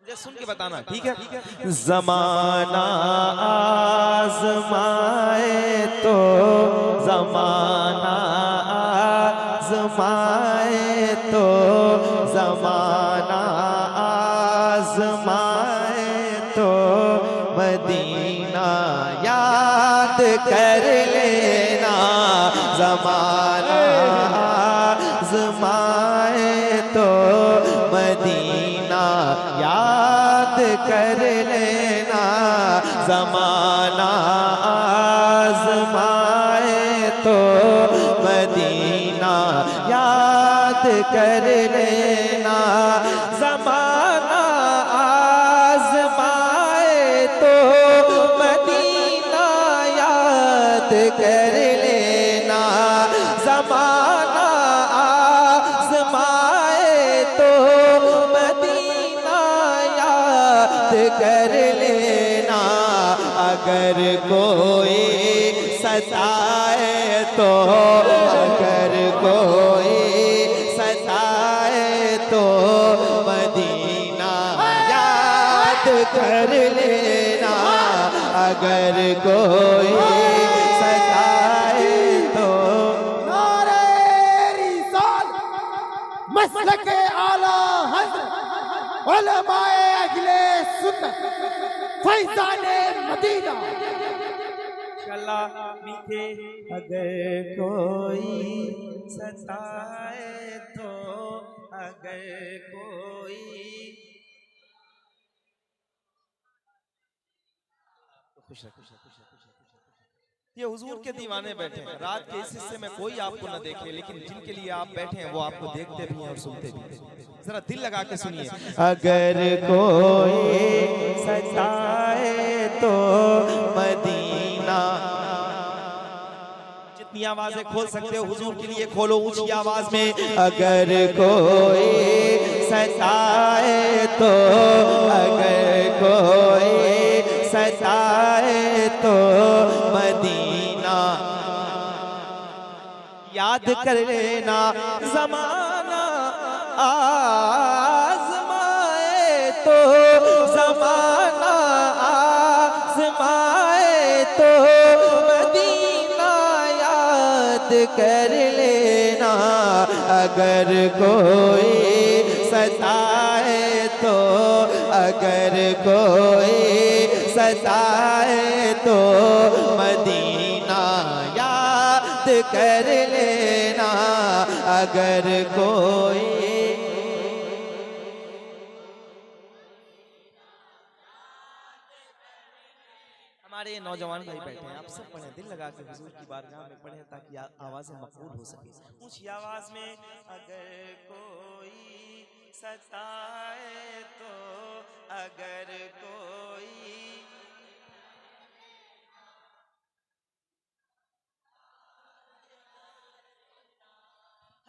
सुन के बताना, ठीक है? ज़माना आज़माए तो ज़माना आज़माए तो ज़माना आज़माए तो मदीना याद कर लेना। ज़माना आज़माए तो मदीना याद कर लेना। ज़माना आज़माए तो मदीना याद कर लेना। ज़माना आज़माए तो मदीना याद कर लेना। ज़माना आज़माए तो मदीना याद कर लेना। अगर कोई सताए तो, अगर कोई सताए तो मदीना याद कर लेना। अगर कोई सताए तो मसलक आला हज़रत उलमाए अहले सुन्नत फैज़ाने मदीना। चला मीठे अगर कोई सताए तो, अगर कोई खुश रह, खुश रह, खुश रह, खुश रह, खुश रह। ये हुजूर के दीवाने बैठे हैं। रात के इस हिस्से में कोई आपको न देखे, लेकिन जिनके लिए आप बैठे हैं वो आपको देखते भी हैं और सुनते भी हैं। जरा दिल लगा के सुनिए। अगर कोई सताए तो मदीना। जितनी आवाजें खोल सकते हो हुजूर के लिए खोलो ऊंची आवाज में। अगर कोई सताए तो, अगर कोई सताए तो मदीना याद कर लेना। ज़माना आज़माए तो, ज़माना आज़माए तो मदीना याद कर लेना। अगर कोई सताए तो, अगर कोई सताए तो मदीना याद कर लेना। अगर कोई हमारे ये नौजवान भाई बैठे हैं, आप सब पढ़ें, दिल लगा के हुजूर की बारगाह में पढ़ें ताकि आवाजें मकबूल हो सके ऊंची आवाज में। अगर कोई सताए तो, अगर कोई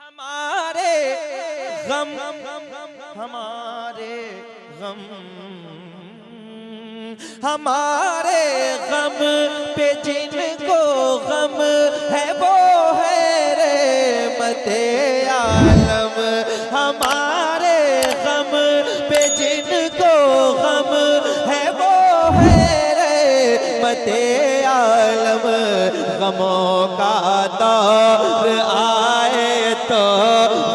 हमारे गम, हमारे गम, हमारे गम पे जिनको गम है वो है रहमते आलम। हमारे गम पे जिनको गम है वो है रहमते आलम। गमों का दौर आए तो,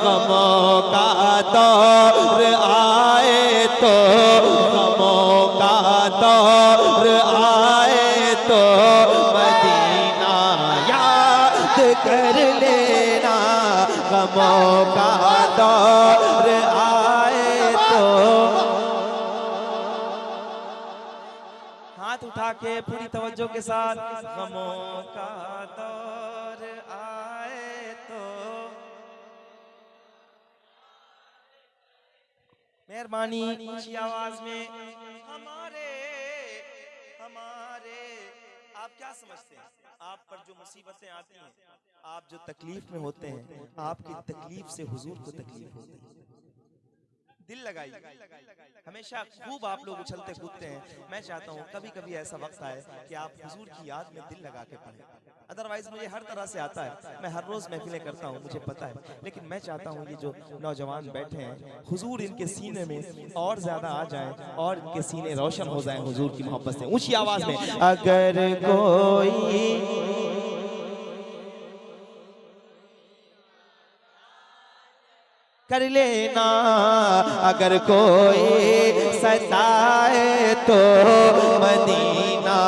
गमों का दौर आए तो, गमों का दौर आए तो मदीना याद कर लेना। गमों का दौर आए तो हाथ उठा के पूरी तवज्जो के साथ। गमों का दौर आए तो मेहरबानी ऊंची आवाज में। हमारे हमारे आप क्या समझते हैं? आप पर जो मुसीबतें आती हैं, आप जो तकलीफ में होते हैं, आपकी तकलीफ से हुजूर को तकलीफ होती है। दिल लगाइए। हमेशा खूब आप लोग उछलते कूदते हैं, मैं चाहता हूँ कभी कभी ऐसा वक्त आए कि आप हुजूर की याद में दिल लगा के पढ़ें। अदरवाइज मुझे हर तरह से आता है, मैं हर रोज महफिलें करता हूँ, मुझे पता है, लेकिन मैं चाहता हूँ ये जो नौजवान बैठे हैं हुजूर इनके सीने में और ज्यादा आ जाए और इनके सीने रोशन हो जाएं हुजूर की मोहब्बत से। ऊंची आवाज में अगर कोई कर लेना, अगर कोई सताए तो मदीना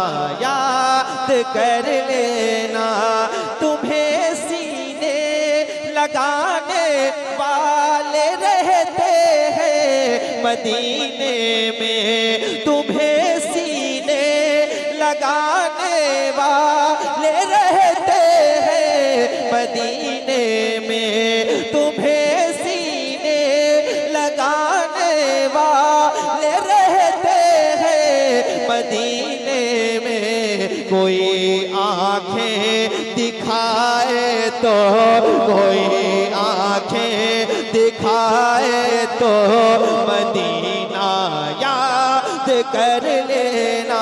याद कर लेना। तुम्हें सीने लगाने वाले रहते हैं मदीने में, तुम्हें सीने लगाने वाले रहते हैं मदीने में, तुम्हें लगाने वाले रहते हैं मदीने में। कोई आंखें दिखाए तो, कोई आंखें दिखाए तो मदीना याद कर लेना।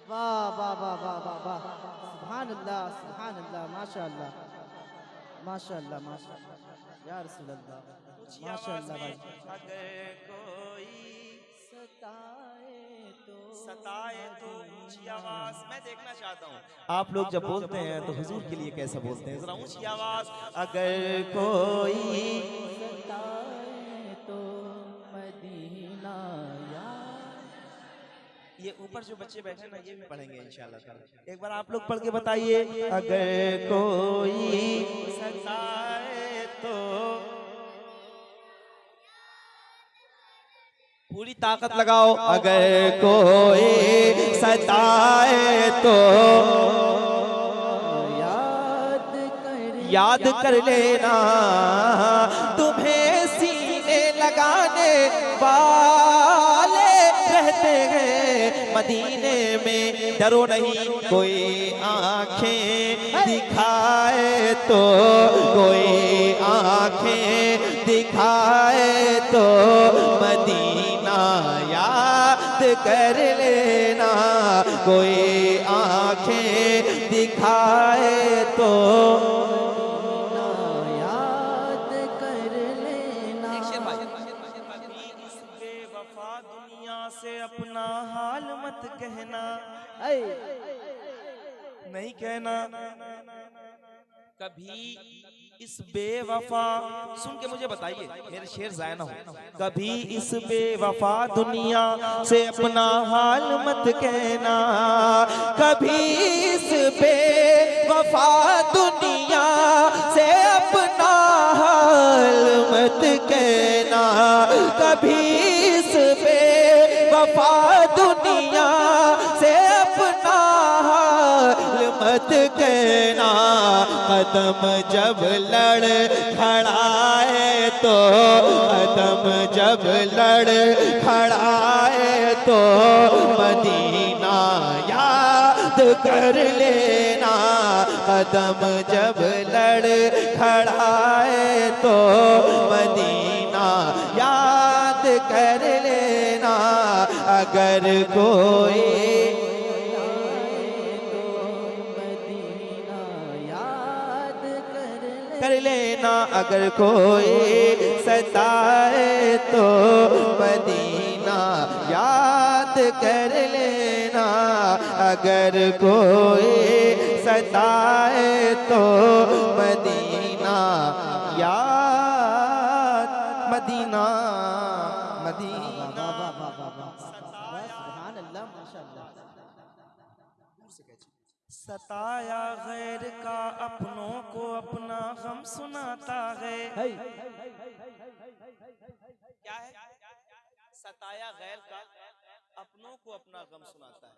वाह वाह वाह वाह वाह वाह, सुभान अल्लाह सुभान अल्लाह, माशाअल्लाह माशाअल्लाह माशाअल्लाह या रसूल अल्लाह, माशाअल्लाह भाई। अगर कोई सताए तो ऊंची आवाज मैं देखना चाहता हूँ आप लोग जब बोलते हैं तो हुजूर के लिए कैसे बोलते हैं, जरा ऊंची आवाज। अगर कोई सताए तो मदीना याद। ये ऊपर जो बच्चे बैठे ना ये भी पढ़ेंगे इंशाल्लाह ताला। एक बार आप लोग पढ़ के बताइए। अगर कोई सताए तो, पूरी ताकत लगाओ। अगर कोई सताए तो याद कर लेना, तुम्हें सीने लगाने वाले रहते हैं मदीने में। डरो नहीं, कोई आंखें दिखाए तो, कोई आंखें दिखाए तो मदीना याद कर लेना। कोई आंखें दिखाए तो याद कर लेना। इस बेवफा दुनिया से अपना हाल मत कहना, नहीं कहना कभी इस बेवफा। सुन के मुझे बताइए, मेरे शेर जाया ना हो। कभी इस बेवफा दुनिया से अपना हाल मत कहना, कभी इस बेवफा दुनिया से अपना हाल मत कहना, कभी इस बेवफा दुनिया से अपना हाल मत कहना। कदम जब लड़ खड़ाए तो, कदम जब लड़ खड़ाए तो मदीना याद कर लेना। कदम जब लड़ खड़ाए तो मदीना याद कर लेना। अगर कोई कर लेना, अगर कोई सताए तो मदीना याद कर लेना। अगर कोई सताए तो मदीना याद, मदीना मदीना। सुभान अल्लाह माशाअल्लाह। सताया गैर का अपनों को अपना गम सुनाता है। क्या है? सताया गैर का अपनों को अपना गम सुनाता है।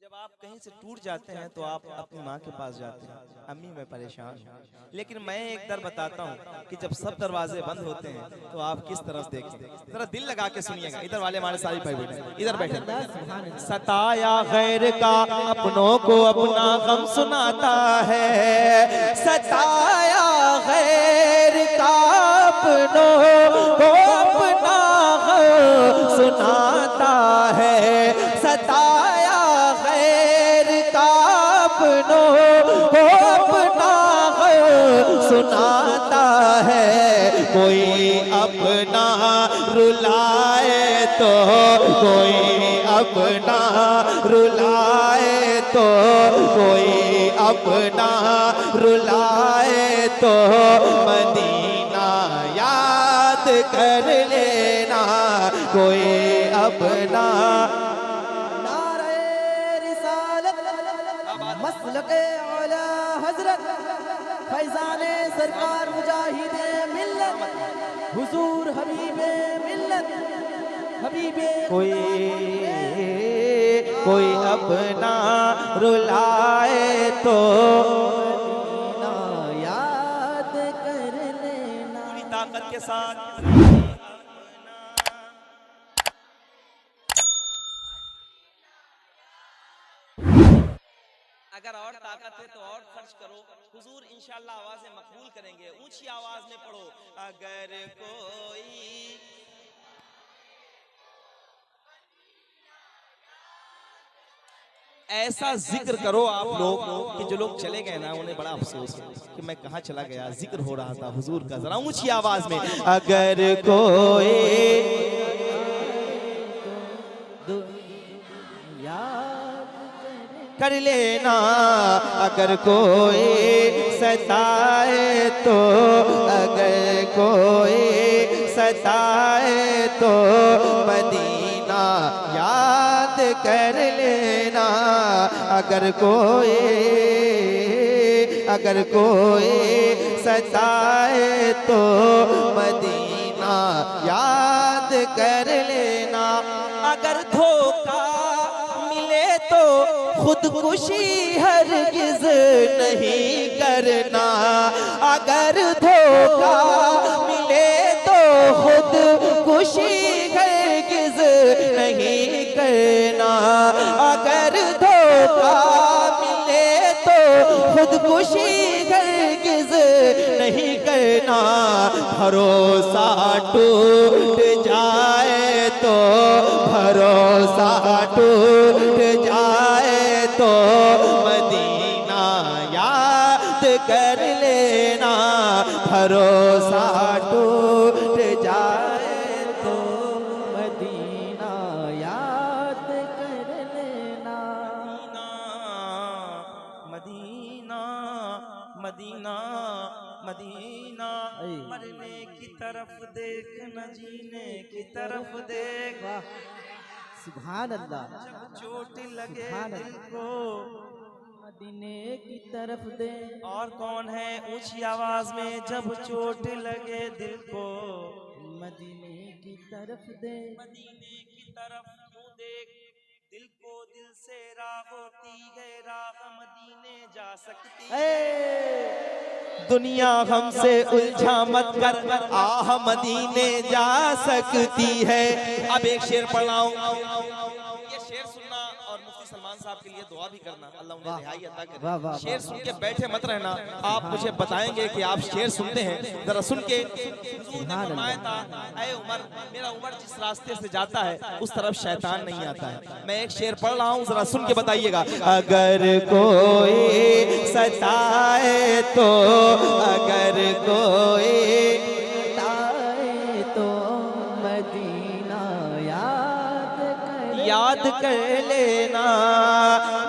जब आप कहीं से टूट जाते हैं तो आप अपनी माँ के पास जाते हैं, अम्मी मैं परेशान हूँ। लेकिन मैं एक दर बताता हूँ कि जब सब दरवाजे बंद होते हैं तो आप किस तरफ देखें, जरा दिल लगा के सुनिएगा। इधर वाले हमारे सारे भाई बैठे, इधर बैठे। सताया गैर का अपनों को अपना गम सुनाता है, सताया गैर का अपनों को अपना गम सुनाता है, सताया गैर का अपनों को अपना गम सुनाता है। कोई अपना रुलाए तो, कोई अपना रुलाए तो, कोई अपना रुलाए तो मदीना याद कर लेना, कोई अपना। नारे रिसालत मसलके औला हजरत फैजाने सरकार मुजाहिदे मिल्लत हुजूर हबीबे मिल्लत हबीबे कोई अपना रुलाए तो ना याद कर लेना। पूरी ताकत के साथ अगर और ताकत है तो और खर्च करो। हुजूर इंशाअल्लाह आवाजें मकबूल करेंगे। ऊंची आवाज में पढ़ो, अगर कोई ऐसा जिक्र करो आप लोग कि जो लोग चले गए ना उन्हें बड़ा अफसोस है कि मैं कहाँ चला गया, जिक्र हो रहा था हुजूर का। जरा ऊंची आवाज में, अगर कोई कर लेना, अगर कोई सताए तो, अगर कोई सताए तो मदीना याद कर लेना, अगर कोई सताए तो मदीना याद कर लेना। अगर धोखा मिले तो खुदकुशी हरगिज नहीं करना, अगर धोखा मिले तो खुदकुशी हरगिज नहीं करना, अगर धोखा मिले तो खुदकुशी हरगिज नहीं करना। भरोसा टूट जाए तो, भरोसा टूट जाए तो मदीना याद कर लेना, भरोसा टूट जाए तो मदीना याद कर लेना। मदीना मदीना मदीना, ऐ। मरने की तरफ देख न जीने की तरफ देख, वाह सुभान अल्लाह। चोट लगे सुभान दिल को। मदीने की तरफ दे। और कौन है ऊंची आवाज में, जब चोट लगे दिल को मदीने की तरफ दे। मदीने की तरफ तू देख, दिल को दिल से राह होती है, राह मदीने जा सकती है। दुनिया हमसे उलझा मत कर, आह मदीने जा सकती है। अब एक शेर पढ़ाऊं, ये शेर सुनना और मुफ्ती सलमान साहब के लिए दुआ भी करना, अल्लाह उन्हें रिहाई अता करे। वाह, वाह, शेर सुन के बैठे मत रहना, आप मुझे बताएंगे कि आप शेर सुनते हैं, जरा सुन के। हुजूर ने फरमाया था, ऐ उमर, मेरा उमर जिस रास्ते से जाता है उस तरफ शैतान नहीं आता है। मैं एक शेर पढ़ रहा हूँ, जरा सुन के बताइएगा। अगर कोई सताए तो, अगर कोई सताए तो मदीना याद कर लेना,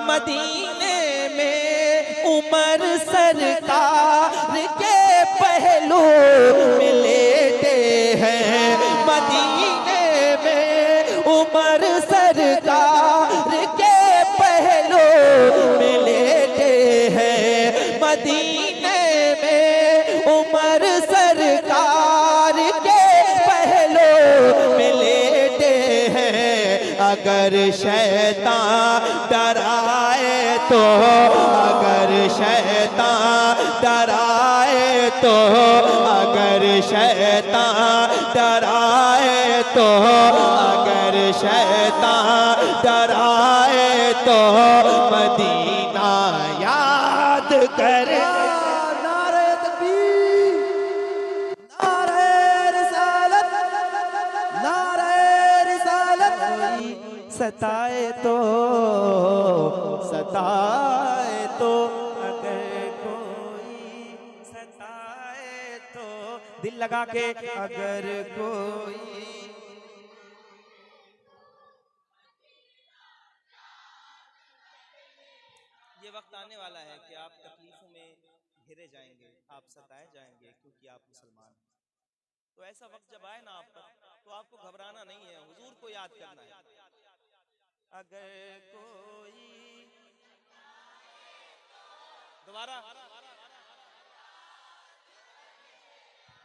मदीने में उमर सरकार के पहलू मिलेते हैं, मदीने में उमर सरकार के पहलू मिलेते हैं, मदीने में उमर सरकार के पहलू मिलेते हैं। अगर शैतान डराए तो, अगर शैतान डराए तो, अगर शैतान डराए तो, अगर शैतान डराए तो मदीना याद करे। नारे तकबीर, नारे रिसालत, नारे रिसालत। सताए तो, अगर कोई सताए तो, दिल लगा के अगर कोई। ये वक्त आने वाला है कि आप तकलीफों में घिरे जाएंगे, आप सताए जाएंगे क्योंकि आप मुसलमान हैं। तो ऐसा वक्त जब आए ना आप पर, तो आपको घबराना नहीं है, हुजूर को याद करना है। अगर कोई दोबारा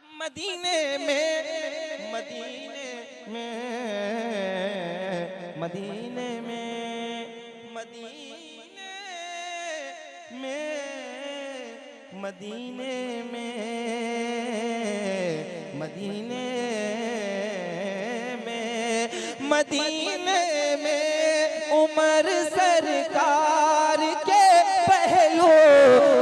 मदीने में, मदीने में, मदीने में, मदीने में, मदीने में, मदीने में, मदीने में उमर सरकार के पहलू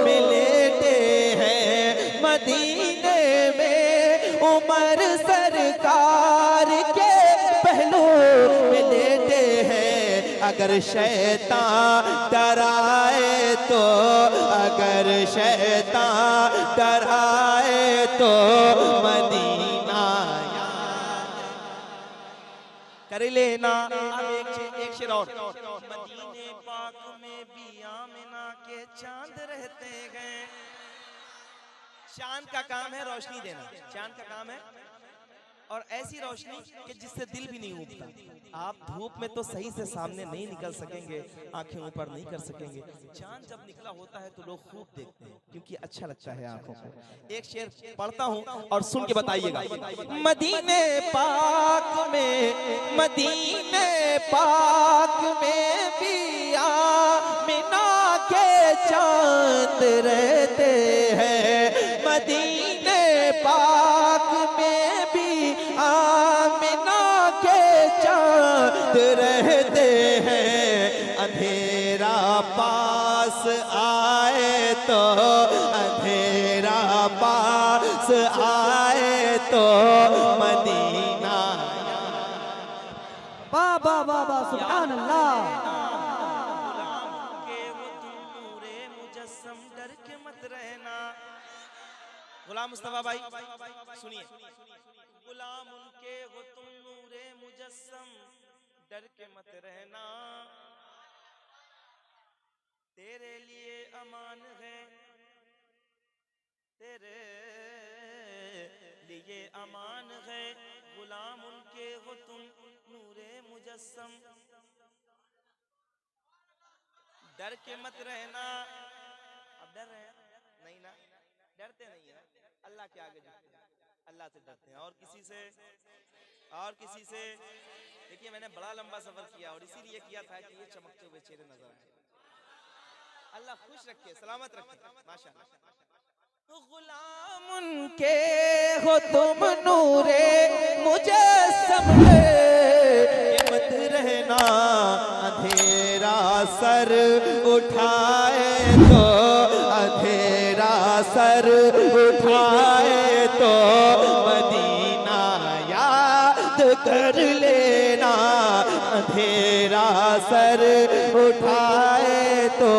में लेटे हैं। मदीने में उमर सरकार के पहलू में लेटे हैं। अगर शैतान डराए तो, अगर शैतान डराए तो मदीना कर लेना। अब एक शेर और। मदीने पाक में भी आमिना के चांद रहते हैं। चांद का काम है रोशनी देना, चांद का काम है, और ऐसी रोशनी कि जिससे दिल भी नहीं उगता। आप धूप में तो सही से सामने नहीं निकल सकेंगे, आंखें ऊपर नहीं कर सकेंगे। चांद जब निकला होता है तो लोग खूब देखते हैं क्योंकि अच्छा लगता है आंखों को। एक शेर पढ़ता हूं और सुन के बताइएगा। मदीने पाक में, मदीने पाक में भी आमिना के चांद रहते हैं। मदीने पाक में भी आमिना के चांद रहते हैं। अंधेरा पास आए तो, अंधेरा पास आए तो मदीना। बाबा बाबा सुभान अल्लाह। डर के मत रहना। गुलाम मुस्तफा भाई सुनिए। गुलाम उनके हो तुम नूरे मुजस्सम, डर के मत रहना। तेरे लिए अमान है, तेरे लिए अमान है। गुलाम उनके हो तुम नूरे मुजस्सम, डर के मत रहना। अब डर रहे हैं नहीं ना, डरते नहीं है। अल्लाह के आगे झुकते हैं, अल्लाह से डरते हैं, और किसी से, और किसी से। देखिए मैंने बड़ा लंबा सफर किया और इसीलिए किया था कि ये चमकते हुए चेहरे नजर आए। अल्लाह खुश रखे, सलामत रखे, माशाअल्लाह। गुलाम उनके हो तुम नूरे मुजस्सम, मत रहना। अंधेरा सर उठाए तो, अंधेरा सर उठाए तो मदीना याद कर लेना। अंधेरा सर उठाए तो